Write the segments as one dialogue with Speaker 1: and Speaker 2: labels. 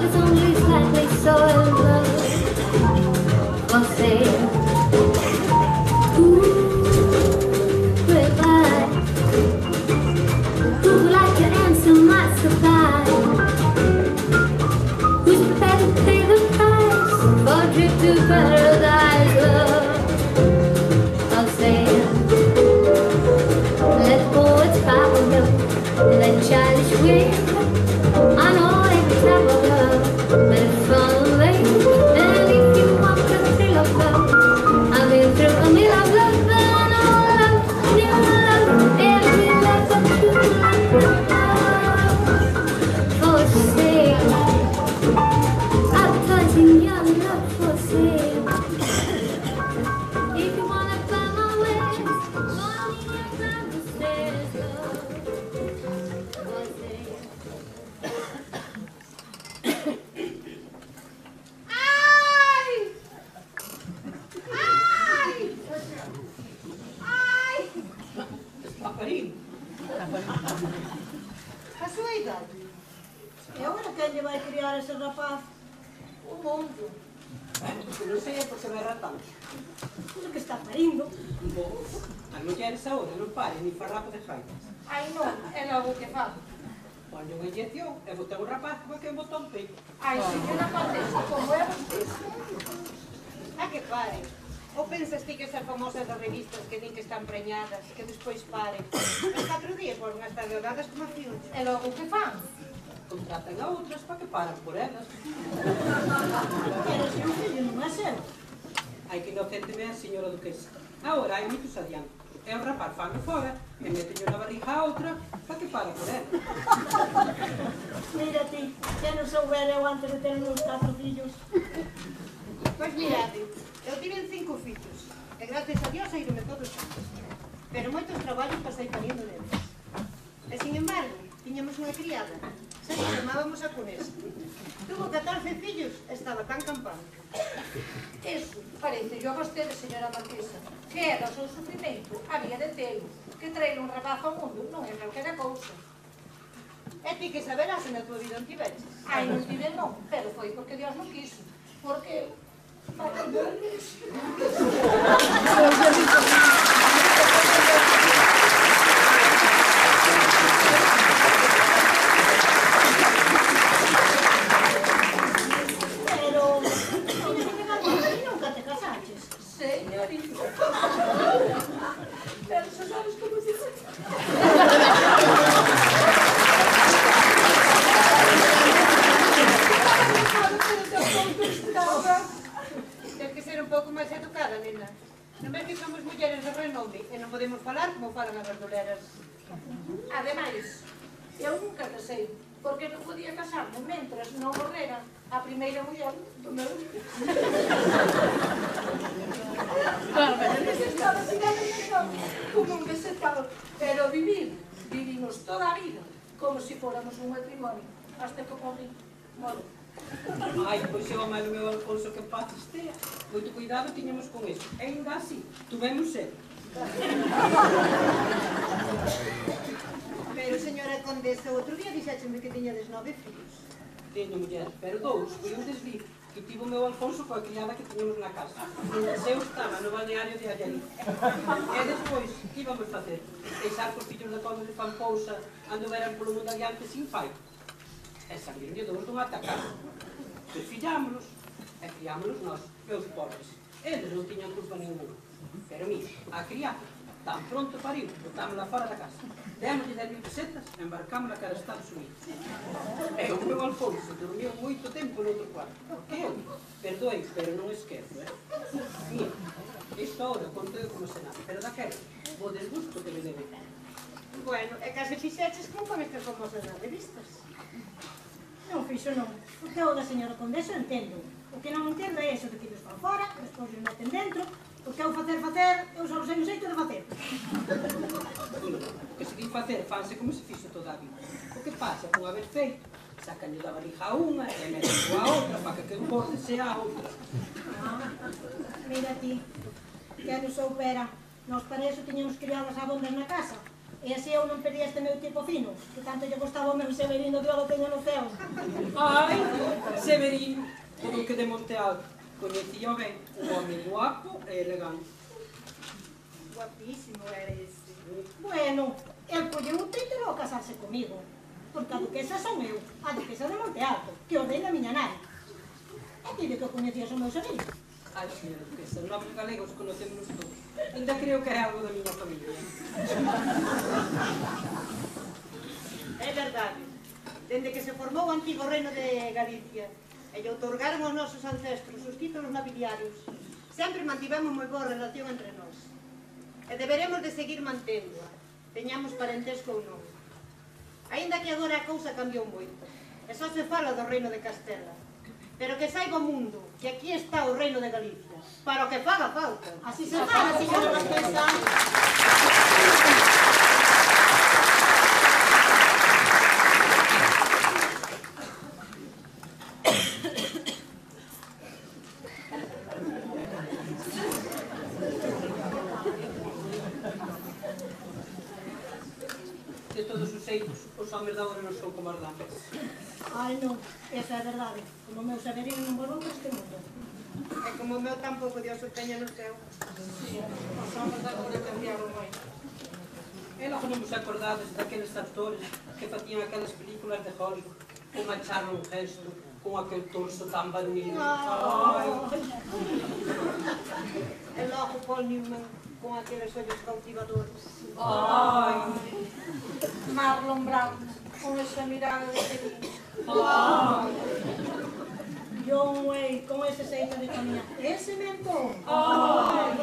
Speaker 1: is only slightly soiled. Você reply. Who would like to answer my supply? Who's prepared to pay the price for a trip to paradise? I'll say, let poets babble, let childish wit. I know every traveler, but it's fun away. And if you want the thrill of love, I've been through a mill of love and all love, new love, every love but true love. For sale, advertising young love for sale. If you wanna buy my wares, money and climb the stairs, love for sale.
Speaker 2: A súa idade? E agora quen lle vai criar ese rapaz? O mundo.
Speaker 3: Non sei por que vai ratando.
Speaker 2: Pero que está parindo.
Speaker 3: As mulleres agora non paren ni farrapo de jaitas.
Speaker 2: Ai non, é logo que fa.
Speaker 3: Ponlle unha inyección e botar un rapaz como que botou un peito.
Speaker 2: Ai, si que non contesta, como é vostede.
Speaker 4: A que pare. Ou pensas ti que esas famosas das revistas que din que están preñadas, que despois paren? En 4 días volven a estar violadas como a fiúns.
Speaker 2: E logo que fan?
Speaker 3: Contratan a outras para que paran por elas.
Speaker 2: Pero se un fillo non é seu.
Speaker 3: Hai que inocente me a señora duquesa. Agora hai mitos adiante. E o rapaz fano fora e meteño na barriga a outra para que para por ela.
Speaker 2: Mira ti, que non soubera eu antes de ter meus 4 fillos.
Speaker 4: Pois mirade, eu tiven 5 fillos, e gracias a Dios saíronme todos xuntos. Pero moitos traballos pasei parindo deles. E, sin embargo, tiñamos unha criada, sempre chamábamos a Conesa. Tuvo 14 fillos e estaba tan campante.
Speaker 2: Eso, parece yo a vostede, señora Marquesa, que era o seu sufrimento, había de telo, que traer un rapaz ao mundo non é calquera cousa.
Speaker 4: E ti que saberás se na tua vida non tiveches.
Speaker 2: Ai, non tive non, pero foi porque Dios non quiso, porque... Pero, nunca te casaches. Señorita. Pero xa sabes como se dice.
Speaker 4: Tens que ser un pouco máis educada, nena. Non ves que somos mulleres de renome e non podemos falar como falan as verduleras.
Speaker 2: Ademais, eu nunca casei, porque non podía casarme mentras non morrera a primeira muller do meu vida. Claro, pero necesitaba como un vegetal, pero vivimos toda a vida como se fóramos un matrimonio, hasta que morri.
Speaker 3: Ai, pois eu amai o meu Alfonso que paz estea. Moito cuidado tiñamos con isto. E ainda así, tuvemos sede.
Speaker 4: Pero, señora condesa, outro día dixécheme que tiñades 9 fillos.
Speaker 3: Teño muller, pero 2 foi un desvío que tivo o meu Alfonso coa criada que tiñamos na casa. Mientras eu estaba no balneario de Allariz. E despois, que íbamos facer? Deixar cos fillos da conde de Pampousa andoveran polo mundo adiante sin pai. E salíronlle 2 dun atacado. Desfillámonos e criámonos nós, meus pobres. Eles non tiñan culpa ninguna. Pero mira, a criada, tan pronto pariu, botámola fora da casa. Démoslle 10.000 pesetas e embarcámola cara a Estados Unidos. E o meu Alfonso dormiu moito tempo no outro cuarto. Porque eu, perdoei, pero non esquezo, Mira, isto ahora conto eu como se nada, pero daquela, o desgusto que me debe.
Speaker 4: Bueno, e case fixeches como con estas famosas nas revistas.
Speaker 2: Non fixo non, porque o da señora condesa entendo. O que non entendo é eso de que os van fora, despois os meten dentro, porque eu facer, eu só sei o xeito de facer.
Speaker 3: O que se di facer, fanse como se fixo toda a vida. O que pasa, con haber feito, sacanlle da valija a unha e meten a outra para que o borde sea a outra.
Speaker 2: Mira ti, que non soupera. Nós para eso tiñamos criadas abondas na casa. E
Speaker 4: E así eu non perdía este meu tipo fino, que tanto lle gostaba o meu Severino de o teño no ceo.
Speaker 3: Ai, Severino, o duque de Monte Alto. Coñecía ben, un home guapo e elegante.
Speaker 4: Guapísimo era ese. Bueno, el colleu o título a casarse comigo, porque a duquesa son eu, a duquesa de Monte Alto, que o rei da miña nai. E dile que coñecías o meu Severino.
Speaker 3: Ai, señora duquesa, os nomes galegos conocémonos todos. Ainda creo que é algo da miña familia.
Speaker 4: É verdade. Dende que se formou o antigo reino de Galicia e lle outorgaron aos nosos ancestros os títulos nobiliarios, sempre mantivemos moi boa relación entre nós. E deberemos de seguir mantendo-a, teñamos parentesco ou non. Aínda que agora a cousa cambiou moito, e só se fala do reino de Castela. Pero que saiba o mundo que aquí está o reino de Galicia, para o que faga falta. Así se fala, señora Marquesa.
Speaker 3: De todos os xeitos, os homes da hora non son como as damas.
Speaker 4: Ai, non, esa é verdade. Como o meu Severino non volvou para este mundo. E como o meu tampouco Dios o teña no ceo.
Speaker 2: Sí, os homes agora cambiaron moito.
Speaker 3: E logo non vos acordades daqueles actores que facían aquelas películas de Hollywood, como a Charlton Heston, con aquel torso tan varonil. Ai.
Speaker 4: E logo Paul Newman, con aqueles ollos cautivadores.
Speaker 3: Ai.
Speaker 2: Marlon Brando, con esa mirada de feliz.
Speaker 3: Ai.
Speaker 4: John Wayne, con ese xeito de caminar. Ese mentón.
Speaker 3: Ai.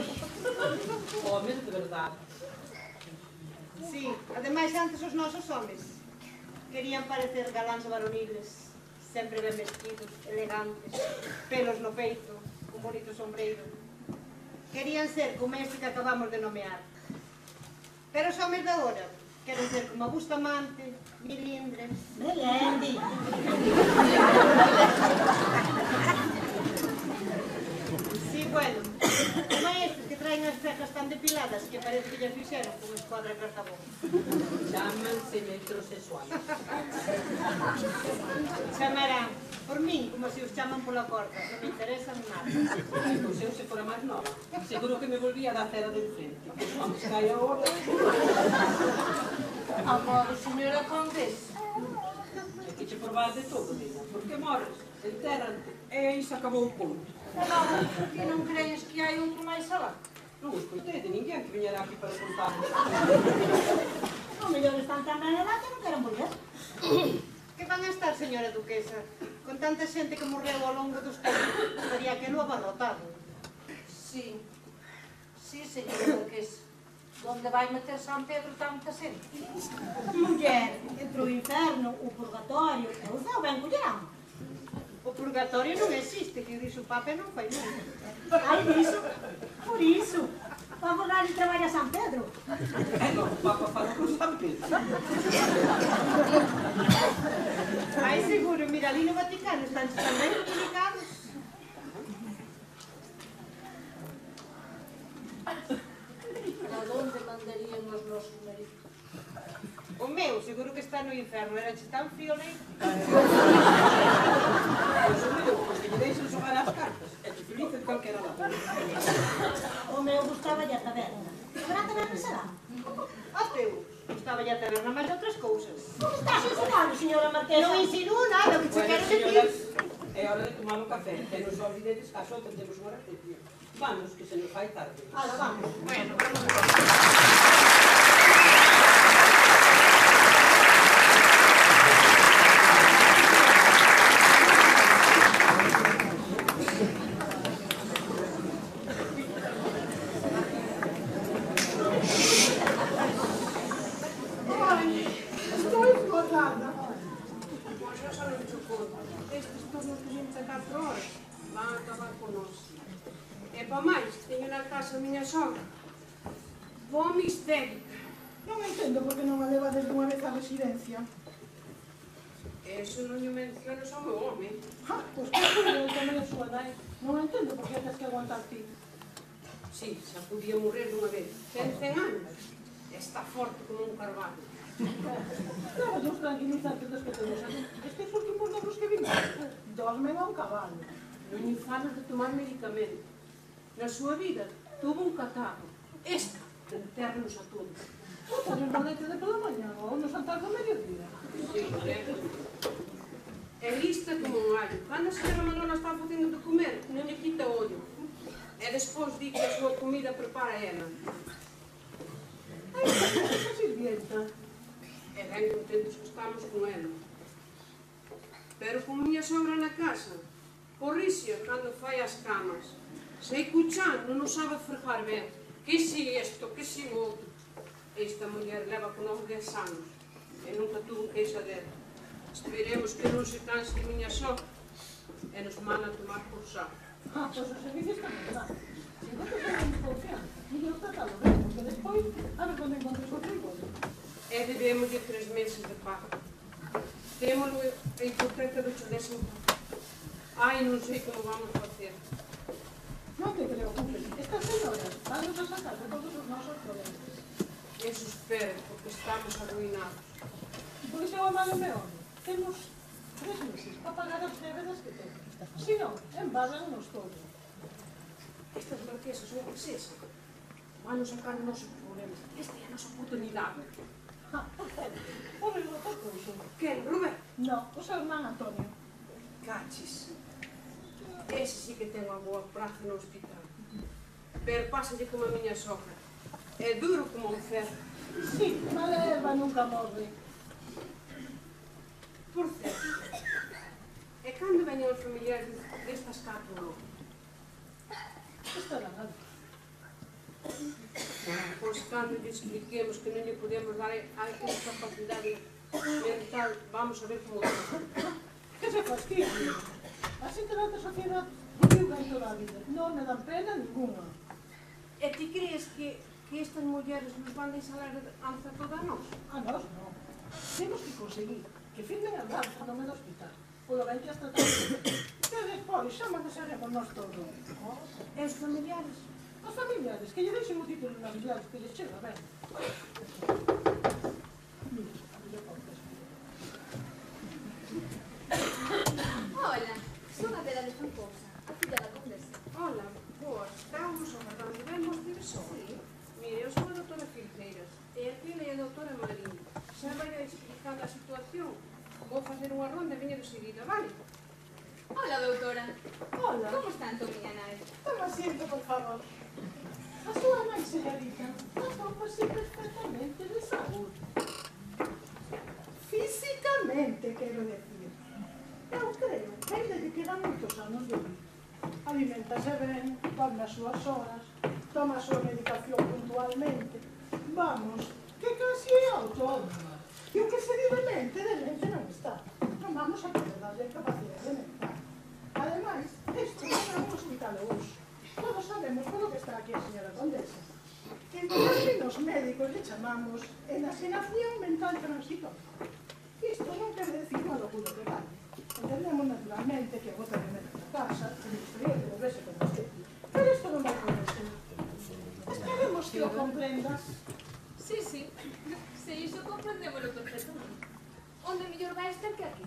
Speaker 3: Homes de verdade.
Speaker 4: Sí, ademais antes os nosos homes querían parecer galáns varoniles, sempre ben vestidos, elegantes, pelos no peito, un bonito sombreiro. Querían ser como este que acabamos de nomear. Pero os homes de agora queren ser como Bustamante, Milindres... Melendi! Sí, bueno, como estes que traen as cejas tan depiladas que parece que lles fixeron como escuadra cartabón.
Speaker 3: Chámanse metrosexuales.
Speaker 4: Chamarán por min como se os chaman pola corta, non me interesan nada.
Speaker 3: Ai, pois eu se fora máis nova, seguro que me volvía da cera de enfrente. Os homes que hai agora...
Speaker 2: Agora, señora Condesa,
Speaker 3: É que che probas de todo, nena, porque morres, entérrante, e aí se acabou o ponto.
Speaker 2: e non crees que hai outro máis alá?
Speaker 3: Non escoitei de ninguén que viñera aquí para contarnos.
Speaker 4: O mellor están tan ben edad que non queren volver. Que van a estar, señora duquesa? Con tanta xente que morreu ao longo dos tempos, estaría aquelo abarrotado.
Speaker 2: Sí, señora Duquesa. Donde vai meter San Pedro tanta xente?
Speaker 4: Muller, entre o inferno, o purgatorio e o céu ben collerán. O purgatorio non existe, que dixo o Papa non fai nunca. Ai, diso, por iso. Para volar e traballar San Pedro.
Speaker 3: E non, o Papa falou con San Pedro.
Speaker 4: Ai, seguro, mira, ali no Vaticano están tamén comunicados.
Speaker 2: A donde mandarían os nosos maridos?
Speaker 4: O meu, seguro que está no inferno, era tan frío, né?
Speaker 3: Pois o meu, pois que lle deixen xogar as cartas, e que feliz en calquera lado.
Speaker 4: O meu gustaba a taberna. Pero a taberna será? O teu gustaba a taberna, mas outras cousas. Non estás ensinando, señora Marquesa? Non insinúo nada, que se
Speaker 3: Bueno,
Speaker 4: quero
Speaker 3: señoras,
Speaker 4: decir.
Speaker 3: é hora de tomar un café, que non se olvidedes que a só tendemos unha recepción. Vamos, que se nos fai tarde.
Speaker 4: Ala, vamos.
Speaker 2: Bueno,
Speaker 5: Estou esgotada. Pois eu só non te conto. Estes turnos de 24 horas van a acabar con nós. E pa máis, teño na casa a miña sogra. Fome histérica.
Speaker 6: Non entendo por que non a levades dunha vez á residencia.
Speaker 5: Eso non lle mencionas ao meu home.
Speaker 6: Pois que eu tamén a súa nai. Non entendo por que tens que aguantar ti.
Speaker 5: Sí, xa podía morrer dunha vez. Ten 100 anos. E Está forte como un carvalho.
Speaker 6: Claro, dos tranquilizantes dos que temos aquí. Estes últimos novos que vimos, dormen a un cabalo.
Speaker 5: Non lle falas de tomar medicamento. Na súa vida tuvo un catarro. Esta, de meternos a todos.
Speaker 6: Botas un rolete de pela mañá ou no jantar do mediodía.
Speaker 5: Sí, é lista como un allo. Cando a señora Manola está facendo de comer, non lle quita o ollo. E despois di que a súa comida prepara ela.
Speaker 6: Ai, esta sirvienta.
Speaker 5: E ben contentos que estamos con ela. Pero con miña sogra na casa, porricia cando fai as camas. Sei que o chan non o sabe fregar ben. Que si isto, que si outro. Esta muller leva con nós 10 anos e nunca tuvo queixa dela. Esperemos que non se canse de miña sogra e nos manda a tomar por saco.
Speaker 6: Ah, pois os servicios tamén dá. Se non te ponen de confianza, mellor tratalo ben, porque despois, a ver quando encontres o trigo.
Speaker 5: E debémoslle 3 meses de pago. Témolo a hipoteca do 80. Ai, non sei como vamos facer.
Speaker 6: Non te preocupes, estas señoras van a sacar de todos os nosos problemas.
Speaker 5: Eso espero, porque estamos arruinados.
Speaker 6: Pois eu amado meu home, temos 3 meses para pagar as débedas que temos. Se non, embádanos todos.
Speaker 5: Estas marquesas son princesas. Van a sacar os nosos problemas. Esta é a nosa oportunidade.
Speaker 6: Ah, por certo, o reloto couso.
Speaker 5: Quen, Rubén?
Speaker 6: Non, o seu irmán Antonio.
Speaker 5: Cachis. Ese sí que ten unha boa praza no hospital. Pero pásalle como a miña sogra. É duro como un ferro.
Speaker 6: Sí, mala erva nunca morre.
Speaker 5: Por certo. E cando veñen os familiares destas 4 logo?
Speaker 6: Estarán ali.
Speaker 5: Pois cando lle expliquemos que non lle podemos dar a capacidade mental, vamos a ver como é.
Speaker 6: Que se fastidie. Así que na sociedade viviu ben toda a vida. Non me dan pena ninguna.
Speaker 5: E ti crees que estas mulleres nos van deixar alza toda a nós?
Speaker 6: A nós non. Temos que conseguir que firmen a danza no medio hospital. Polo ben que as tratamos. E despois xa manexaremos nós todo.
Speaker 5: E os familiares?
Speaker 6: Os familiares, que lle deixen o título nobiliario que lles chega ben. Mira, a mellor portas.
Speaker 1: Hola, son a Vera de Fancosa, a filla da condesa.
Speaker 5: Hola, boas, estamos agardando ben vos divisor. Sí. Mire, eu sou a doutora Filteiras e aquela é a doutora Marín. Xa vai explicando a situación. Vou facer unha ronda e viña de seguida, vale?
Speaker 1: Hola, doutora.
Speaker 6: Hola.
Speaker 1: Como está Antón, miña nai?
Speaker 6: Toma asiento, por favor. A súa nai, señorita, atópase perfectamente de saúde. Físicamente, quero decir. Eu creo que ainda lle quedan moitos anos de vida. Alimentase ben, dorme as súas horas, toma a súa medicación puntualmente. Vamos, que casi é autónoma. E o que se di de mente non está. Non vamos a poder darle capacidade mental. Ademais, isto non é un hospital de uso. Todos sabemos polo que está aquí a señora condesa. En términos médicos le chamamos enajenación mental transitoria. Isto non quer decir unha locura que vale. Entendemos naturalmente que a bota de meter na casa, que me gustaría que volvese con usted. Pero isto non vai poder ser. Esperemos que o comprendas.
Speaker 1: Sí, sí. Se iso comprendémolo perfectamente. Onde mellor vai estar que aquí?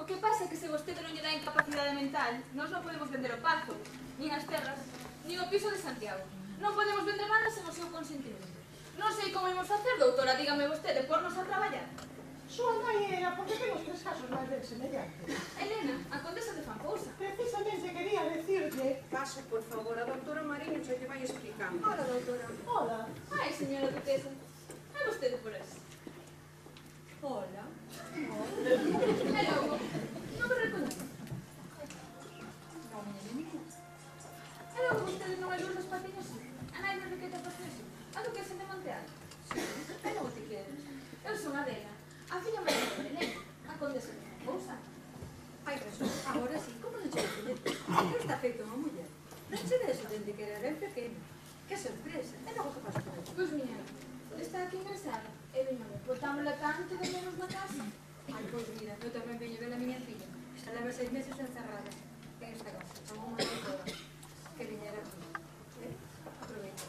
Speaker 1: O que pasa é que se vostede non lle dá incapacidade mental, nós non podemos vender o pazo, nin as terras, nin o piso de Santiago. Non podemos vender nada sen o seu consentimento. Non sei como imos facer, doutora, dígame vostede, pornos a traballar.
Speaker 6: Súa nai era porque ten os 3 casos máis ben semellantes.
Speaker 1: Elena, a condesa de Fancosa.
Speaker 6: Precisamente quería decirle...
Speaker 5: Paso, por favor, a doutora Mariño xa lle vai explicando.
Speaker 1: Hola, doutora.
Speaker 6: Hola.
Speaker 1: Ai, señora duquesa. É vostede por eso. Hola. E logo, non me reconoce. Non me elimina. E logo, vostede non é Lourdes Patiño, sí. A nai de Enriqueta Pacioso. A duquesa de Monteal. Sí. E logo te queres. Eu son Adela, a filla máis de Elena, a condesa de Fancosa.
Speaker 7: Ai, Jesús, agora sí, como non che vou que está feito unha muller? Non che ves dende que era ben pequeno. Que sorpresa, e logo que pasa con ella?
Speaker 1: Pois mira, está aquí ingresada. E veñame, botámola tanto de menos na casa.
Speaker 7: Ai, pois mira, eu tamén veño ver a miña filla. Xa leva 6 meses encerrada en esta casa. Chamou unha doutora que viñera aquí. Aproveita.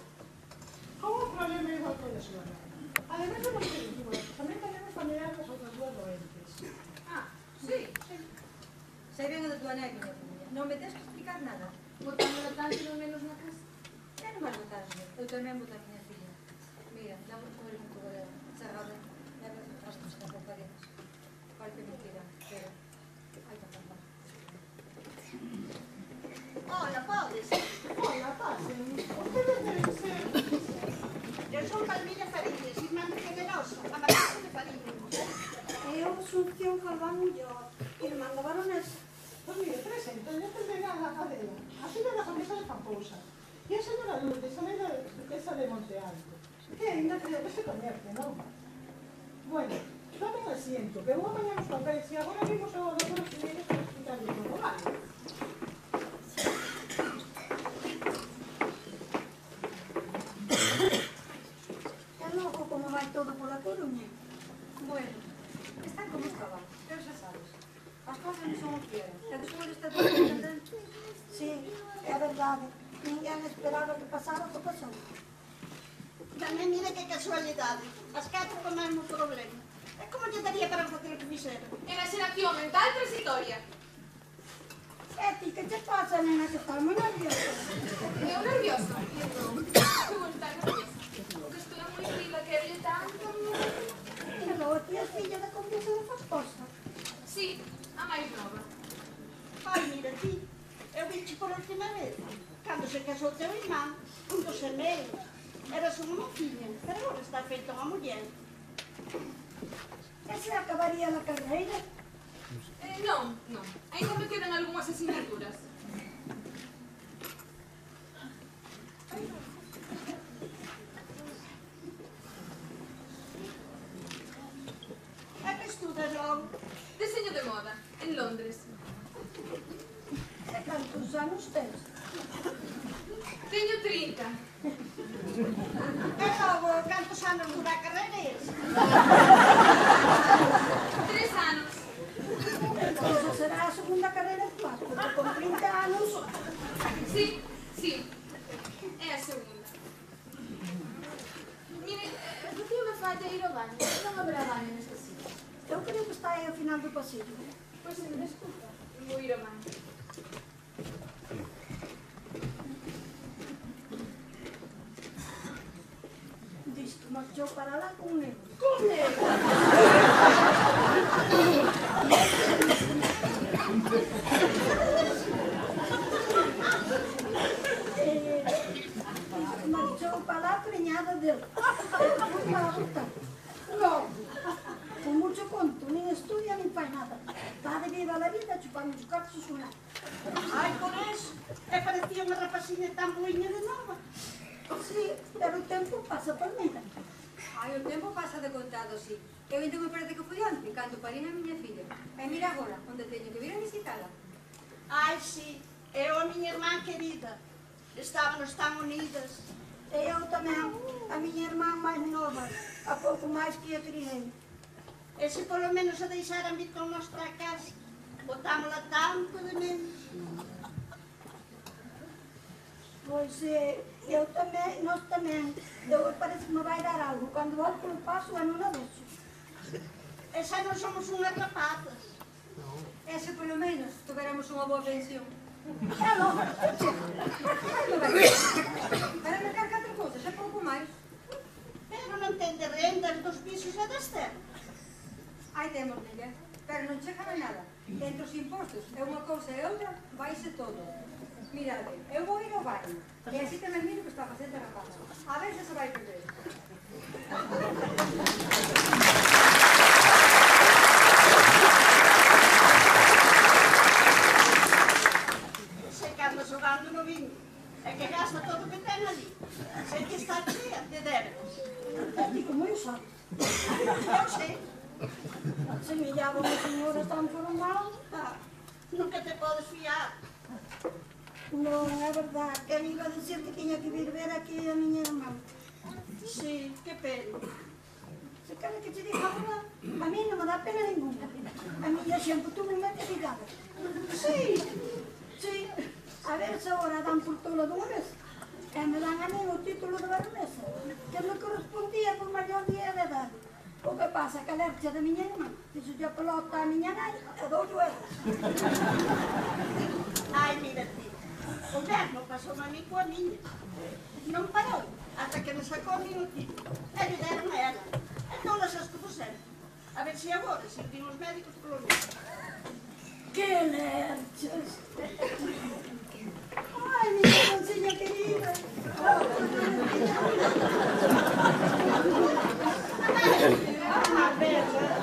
Speaker 6: Como un problema igual que o de súa nai. Además de los películas, tamén tenemos familiares das outras dúas doentes.
Speaker 7: Ah, sí. Sei ben a da tua nai, miña filha. Non me tens que explicar nada.
Speaker 1: Botámola tanto no menos na casa.
Speaker 7: E non vas botarme. Eu tamén boto a miña filha. Mira, dá un comer un pouco de cerrada. E a veces rascos nas paredes. Parece mentira, pero hai que tapar.
Speaker 4: Hola, podes.
Speaker 6: Hola, pasen. Ustedes deben ser...
Speaker 4: Eu son Palmira Farías, irmán de Generoso, a madrastra de Farías.
Speaker 8: Eu, Asunción Galván Mullor, irmán da baronesa.
Speaker 6: Pues mire, presento, yo tendré a la cadena, a señora de la Condesa de Pamposa y a señora Lourdes, a la duquesa de Monte Alto, que ainda creo que se coñece, non? Bueno, tomen asiento, que vou apañar os papeles e agora vimos ao doutor Jiménez para explicarle todo, vale?
Speaker 8: E logo como vai todo pola Coruña.
Speaker 7: Bueno, están como estaban, pero xa sabes. As cousas non son o que eran. E despois desta pendente,
Speaker 8: Sí, é verdade. Ninguén esperaba que pasara o que pasou.
Speaker 4: Tamén mira que casualidade, as catro con o mesmo problema. E como lle daría para facer o que fixeron?
Speaker 1: Enaxenación mental transitoria.
Speaker 8: E ti, que te pasa, nena, que estás moi nerviosa?
Speaker 1: Eu nerviosa? Non. Como estar nerviosa? O que estou moi fila, quero tanto.
Speaker 8: E logo ti é filla da Condesa de Fascosa.
Speaker 1: Sí, a máis nova.
Speaker 4: Ai, mira ti, eu viche por última vez, cando se casou teu irmán, un dos semeiros. Eras unha mocinha, pero agora está feita unha muller.
Speaker 8: E se acabaría a carreira?
Speaker 1: Non, non. Ainda me quedan algunhas asignaturas.
Speaker 4: E que estudas logo?
Speaker 1: Deseño de moda, en Londres.
Speaker 8: E cantos anos tens?
Speaker 1: Teño 30.
Speaker 4: E logo, cantos anos dura a carreira esa?
Speaker 1: 3 anos.
Speaker 8: Esa será a segunda carreira que faz, porque con 30 anos...
Speaker 1: Sí, sí. É a segunda. Mire, facía falla ir ao baño. Non haberá baño nesta sitio.
Speaker 8: Eu creo que está aí ao final do pasillo.
Speaker 1: Pois se me desculpa, vou ir ao baño.
Speaker 8: Diz que marchou para lá con un negro.
Speaker 4: Con negro?
Speaker 8: Marchou para lá preñada dele. Logo, con mucho conto, nin estudia nin faz nada. Está de viva la vida chupando os cartos e sonar.
Speaker 4: Ai, por eso, e parecía unha rapaciña tan boiña de nova.
Speaker 8: Sí, pero o tempo pasa por mí.
Speaker 7: ai, o tempo pasa de contado, sí. Eu ainda me parece que foi onte, cando parín a miña filha. E mira agora, onde teño que vir a visitala.
Speaker 4: Ai, sí, eu a miña irmán querida. Estábamos tan unidas.
Speaker 8: E eu tamén, a miña irmán máis nova, a pouco máis que a criei.
Speaker 4: E se polo menos a deixaran vir con nós para casa, botámola tanto de menos.
Speaker 8: Pois eu tamén, nós tamén. Eu parece que me vai dar algo. Cando volto polo paso, eu non a deixo.
Speaker 4: E xa non somos unhas rapazas.
Speaker 7: E se polo menos tuveramos unha boa pensión.
Speaker 8: É logo,
Speaker 7: Para mercar 4 cousas, é pouco máis.
Speaker 4: Pero non ten de rendas dos pisos e das terras.
Speaker 7: Aí temos, nella, pero non chega a nada. Entre os impostos e unha cousa e outra, vaise todo. Mirade, eu vou ir ao baño, e así tamén miro que está facendo a rapaza. A ver se vai perder.
Speaker 4: Se cando xogando no viño, é que gasta todo o que ten ali. Se que está chea de débedas.
Speaker 8: e ti como eu sabes.
Speaker 4: Eu sei.
Speaker 8: Se me llamo a señora tan formal,
Speaker 4: Ah, nunca te podes fiar.
Speaker 8: non é verdade. Eu iba a dizer que tiña que vir ver aquí a miña irmã.
Speaker 4: Sí, que pena.
Speaker 8: Se quere que te diga a verdade, a mí non me dá pena ninguna. A miña sempre tuve mente ligada. Sí, sí. A ver se agora dan por tola dunha vez. E me dan a mí o título de baronesa, que me correspondía por maior día de edade. O que pasa que a lercha da miña irmá fixo a pelota a miña nai e dou-llo elas.
Speaker 4: Ai, mira ti, o mesmo pasou a mí coa miña. Non parou, ata que me sacou a mí o título. E lle deron a ela. E todas as que puseron. A ver se agora sirven os médicos polo mesmo.
Speaker 8: Que lerchas! Ai, miña doncella querida!
Speaker 4: Ah, verdad.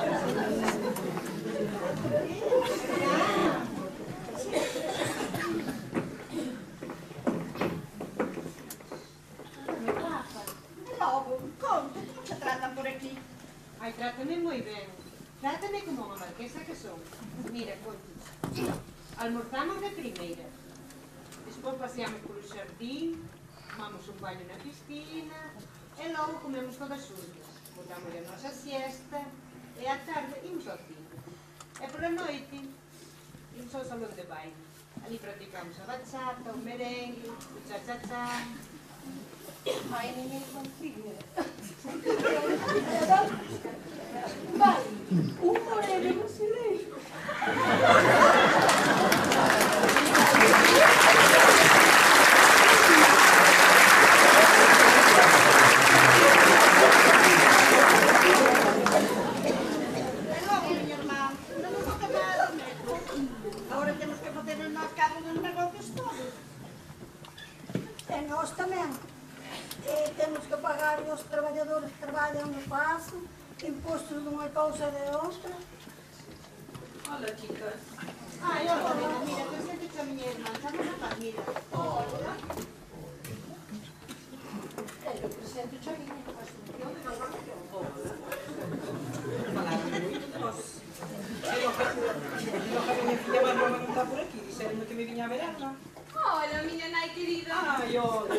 Speaker 4: Logo, conto, como se tratan por aquí?
Speaker 3: Ai, trátame moi ben. Trátame como unha marquesa que son. Mira, conto. Almorzamos de primeira. Despois paseamos polo xardín, tomamos un baño na piscina e logo comemos todas xuntas. Botamos a nosa siesta e á tarde imos ao cine. E pola noite imos ao salón de baile. Ali practicamos a bachata, o merengue, o cha-cha-cha.
Speaker 6: Ai, ni me consigue. Vai, un moreno brasileiro.
Speaker 4: Agora temos que facer os nós cargos dos negocios todos.
Speaker 8: E nós tamén. Temos que pagar os traballadores que traballan no paso, impostos dunha cousa e de outra.
Speaker 3: Hola, chicas. Ai, hola, mira, presente a miña irmã, chama a paz, mira. Hola.
Speaker 6: Eu presento a miña Asunción de Salvación.
Speaker 3: Hola. Falaron moito de vos. Pero que a miña filla máis nova non está por aquí, dixeronme que me viña a verla.
Speaker 5: Hola, miña nai querida.
Speaker 3: Ai, hola.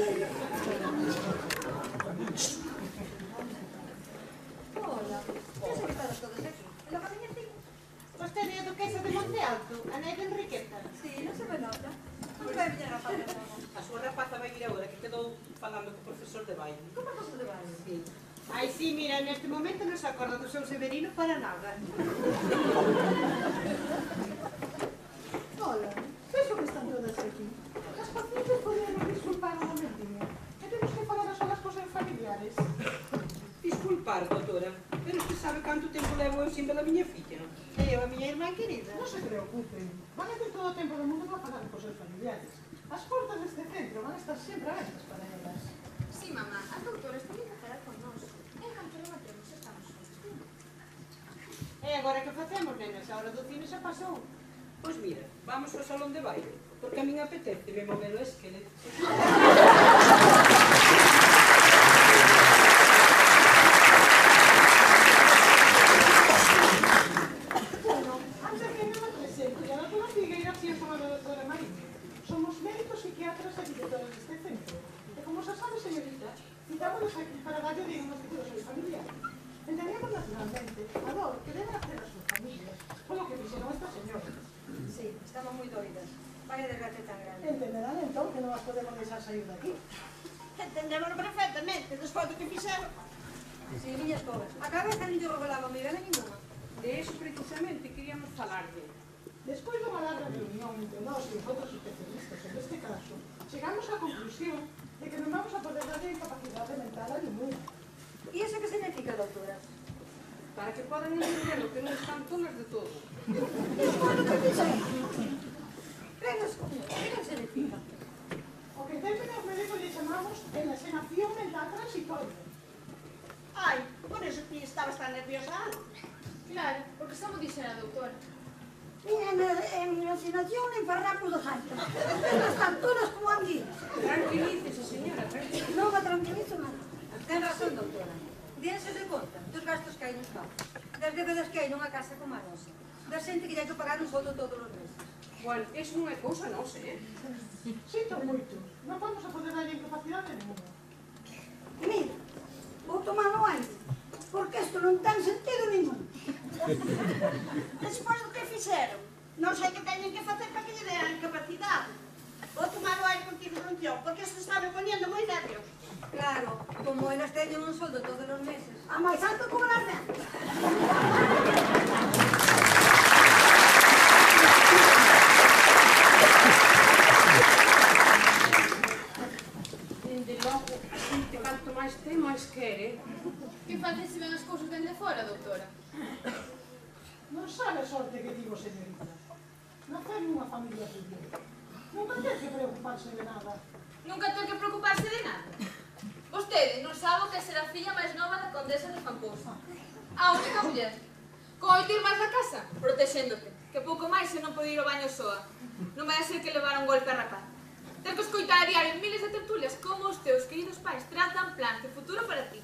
Speaker 7: Hola, que se quedaron todos aquí? E logo a miña filla?
Speaker 3: Vostede é a duquesa de Monte Alto, a nai de Enriqueta.
Speaker 7: Sí, non se me nota. Non vai a miña rapaza.
Speaker 3: A súa rapaza vai vir agora, que quedou falando co profesor de baile.
Speaker 7: Como paso de baile?
Speaker 3: Sí. Ai, sí, mira, neste momento non se acorda do seu Severino para nada.
Speaker 6: Hola, vexo que están todas aquí. As pacientes podían disculpar un momentiño. Que temos que falar as horas cosas familiares.
Speaker 3: Disculpar, doutora, pero usted sabe canto tempo levo eu sin ver a miña filla.
Speaker 4: E eu a miña irmá querida.
Speaker 6: Non se preocupen. Van a ter todo o tempo do mundo para falar cosas familiares. As portas deste centro van a estar sempre abertas para elas.
Speaker 7: Sí, mamá, as doutoras teñen que falar con nós. En canto rematemos, estamos juntos.
Speaker 3: E agora que facemos, nenas? A hora do cine xa pasou. Pois mira, vamos ao salón de baile, porque a min apetece me mover o esqueleto.
Speaker 6: Bueno, antes que me presente, a doutora Figueira siempre a doutora Mariño. Somos médicos psiquiatras e directores deste centro. E como xa sabe, señorita, citámonos aquí para darle diagnóstico do seu familiar. Entendemos naturalmente a dor que deben hacer as súas familias, polo que fixeron estas señoras.
Speaker 7: Sí, estamos moi doidas. Vaya desgracia tan grande.
Speaker 6: Entenderán entón que non as podemos deixar sair de aquí.
Speaker 4: Entendemos perfectamente, despois do que fixeron.
Speaker 7: Sí, miñas pobres. A cabeza non lle revelaba mi vela ninguna.
Speaker 5: De eso precisamente queríamos falarlle.
Speaker 6: Despois de unha larga reunión entre nós e os outros especialistas en este caso, chegamos á conclusión de que non vamos a poder darle incapacidade mental a ninguna.
Speaker 7: E iso que significa, doutora?
Speaker 5: Para que podan entender o que non están tonas de todo.
Speaker 7: Que significa?
Speaker 6: O que en términos médicos lle chamamos enaxenación mental transitoria.
Speaker 4: Ai, por eso ti estabas tan nerviosa.
Speaker 5: Claro, porque xa mo dixen a doutora.
Speaker 8: En imaginación en farrapos de jaita. Están todas como anguilas.
Speaker 5: Tranquilícese, señora, tranquilícese.
Speaker 8: Non me tranquilizo nada.
Speaker 7: Ten razón, doutora. Dense de conta dos gastos que hai nos campos, das débedas que hai nunha casa como a nosa, da xente que hai que pagar un soldo todos os meses.
Speaker 5: Bueno, eso non é cousa nosa,
Speaker 6: Sinto moito, non vamos a poder darlle incapacidade ninguna.
Speaker 8: Mira, vou tomar no aire, porque isto non ten sentido ningún.
Speaker 4: Despois do que fixeron, non sei que teñen que facer para que lle den a incapacidade. Vou tomar o aire contigo de un tío, porque se está me poniendo moi nervios.
Speaker 7: Claro, como elas teñen un soldo todos os meses.
Speaker 8: A máis alto como las de.
Speaker 5: Dende logo, a xente canto máis ten, máis quere.
Speaker 9: Que faces se ven as cousas dende fora, doutora?
Speaker 6: Non sabe a sorte que digo, señorita. Nacer nunha familia judía. Non vai ter que preocuparse de nada.
Speaker 9: Nunca ten que preocuparse de nada. Vostede non sabe o que é ser a filla máis nova da condesa de Famposa. A única muller. Con 8 irmáns na casa, protexéndote. Que pouco máis se non pode ir ao baño soa. Non vai a ser que levara un golpe a rapaz. Ter que escoitar a diario en miles de tertulias como os teus queridos pais trazan plans de futuro para ti.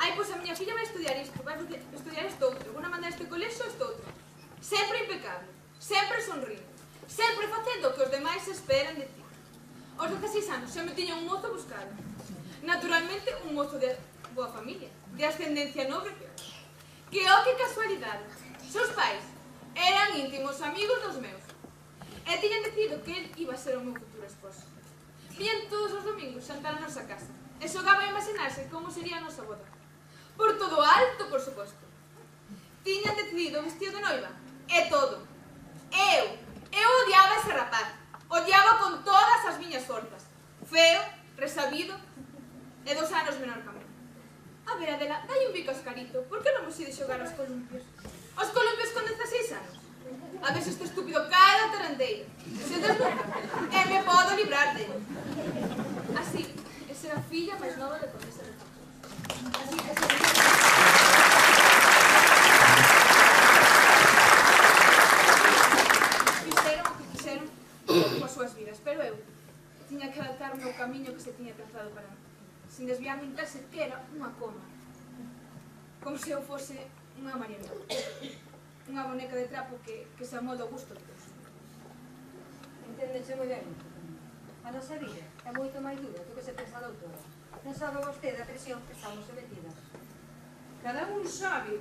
Speaker 9: Ai, pois a miña filla vai estudiar isto, vai estudiar isto outro, vou mandar este colexo isto outro. Sempre impecable, sempre sonrindo, sempre facendo o que os demais esperan de ti. Aos 16 anos xa me tiña un mozo buscado. Naturalmente, un mozo de boa familia, de ascendencia nobre. Que casualidade, seus pais eran íntimos amigos dos meus. E tiñan decidido que el iba a ser o meu futuro esposo. Vían todos os domingos xantar a nosa casa e xogaba a imaginarse como sería a nosa boda. Por todo alto, por suposto. Tiñan decidido o vestido de noiva e todo. Eu odiaba ese rapaz. Odiaba con todas as miñas forzas. Feo, resabido e 2 anos menor que a mí. A ver, Adela, dai un bico a Oscarito. Por que non vos ide xogar aos columpios? Os columpios con 16 anos. A ver se este estúpido cae da tarandeira. Se desnuda, e me podo librar dele. Así, esa era a filla máis nova de condesa de Famposa. Así, fixeron o que quixeron coas súas vidas, pero eu tiña que adaptarme ao camiño que se tiña trazado para mí, sin desviarme en tal sequera unha coma, como se eu fose unha marioneta, unha boneca de trapo que se amolda ao gusto de Deus.
Speaker 7: Enténdense moi ben. A nosa vida é moito máis dura do que se pensa a doutora. Non sabe vostede a presión que estamos sometidas.
Speaker 5: Cada un sabe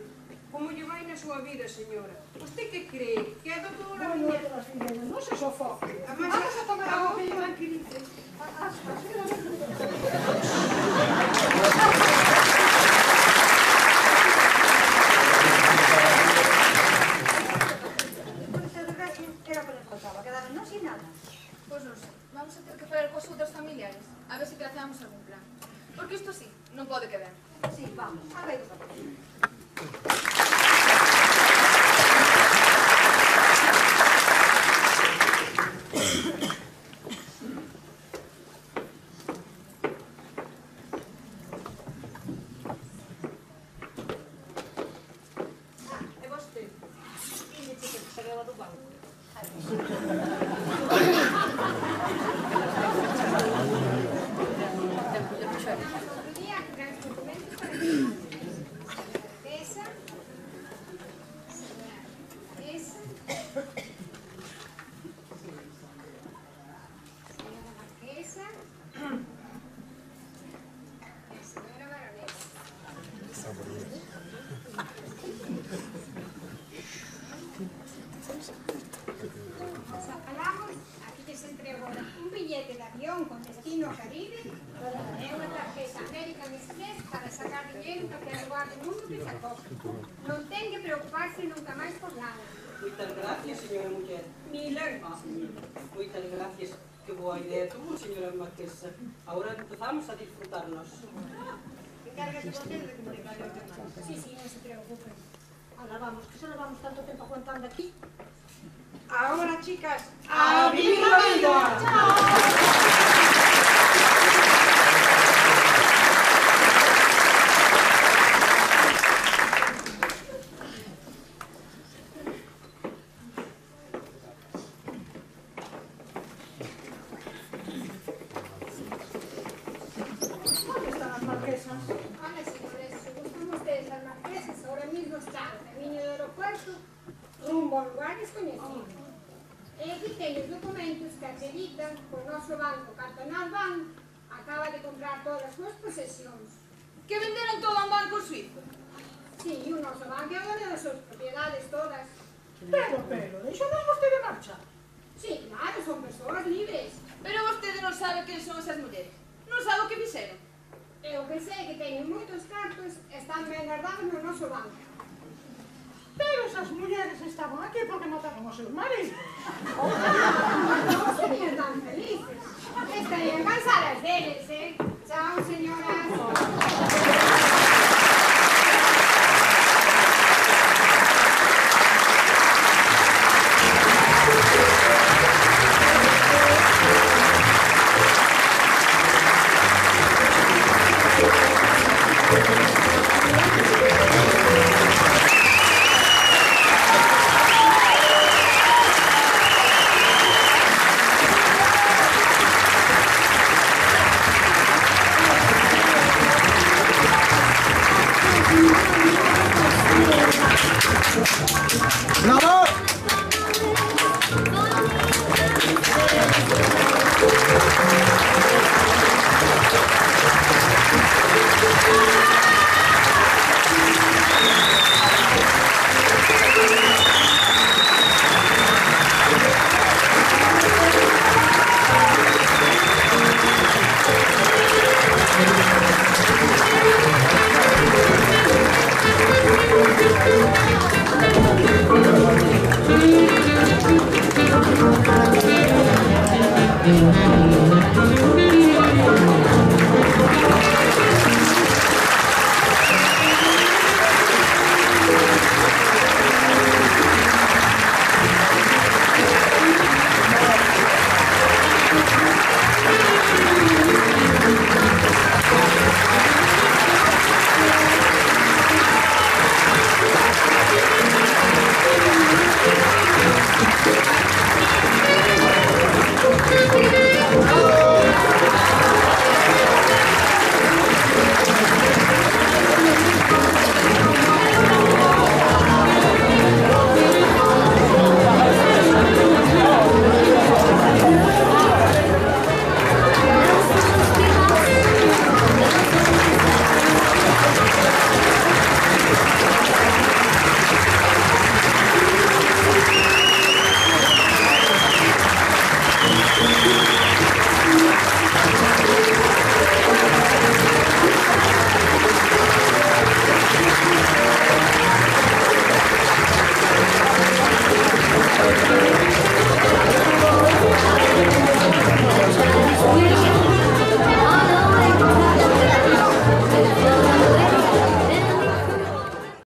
Speaker 5: como lle vai na súa vida, señora. Vostede que cree que a doutora
Speaker 6: Bueno,
Speaker 5: miña...
Speaker 6: outras fillas, non se sofoque.
Speaker 5: Vamos
Speaker 6: Vamos a tomar
Speaker 5: a
Speaker 6: algo que yo...
Speaker 5: tranquilice.
Speaker 7: Era o que nos faltaba, quedarnos sin nada.
Speaker 9: Pois non sei, vamos a ter que falar cos outros familiares, a ver se trazamos algún plan. Porque isto sí, non pode quedar.
Speaker 7: Sí, vamos, a ver o papel.
Speaker 5: E vostede? Dile que se pagaba do banco.
Speaker 4: Falamos, aquí les entrego un billete de avión con destino Caribe e unha tarjeta American Express para sacar dinheiro para que lugar do mundo que se acoge. Non ten que preocuparse nunca máis por nada.
Speaker 3: Moitas gracias, señora muller.
Speaker 4: Miller.
Speaker 3: Moitas gracias. Que boa idea tuvo, señora marquesa. Ahora empezamos a disfrutarnos.
Speaker 4: Encárgase vostede de comunicar aos demais. Sí, non se preocupen. Ala, vamos, que se levamos tanto tempo aguantando aquí.
Speaker 5: Ahora, chicas, a vivir la vida.
Speaker 6: ¿Dónde están las marquesas?
Speaker 4: Hola, señores, si gustan ustedes las marquesas, ahora mismo están en camino del aeropuerto, rumbo a un lugar desconocido. E aquí teñen documentos que acreditan que o noso banco Cantonal Bank acaba de comprar todas as súas posesións.
Speaker 9: Que venderon todo a un banco suizo.
Speaker 4: Sí, o noso banco é o dono das súas propiedades todas.
Speaker 6: Pero, deixanos vostede marchar.
Speaker 4: Sí, claro, son persoas libres.
Speaker 9: non sabe quen son esas mulleres. Non sabe o que fixeron.
Speaker 5: Eu que sei que teñen moitos cartos e están ben guardados no noso banco.
Speaker 6: Pero esas mulleres estaban aquí porque mataron os seus maridos.
Speaker 5: Non serían tan felices. Estarían cansadas deles, Chao, señoras.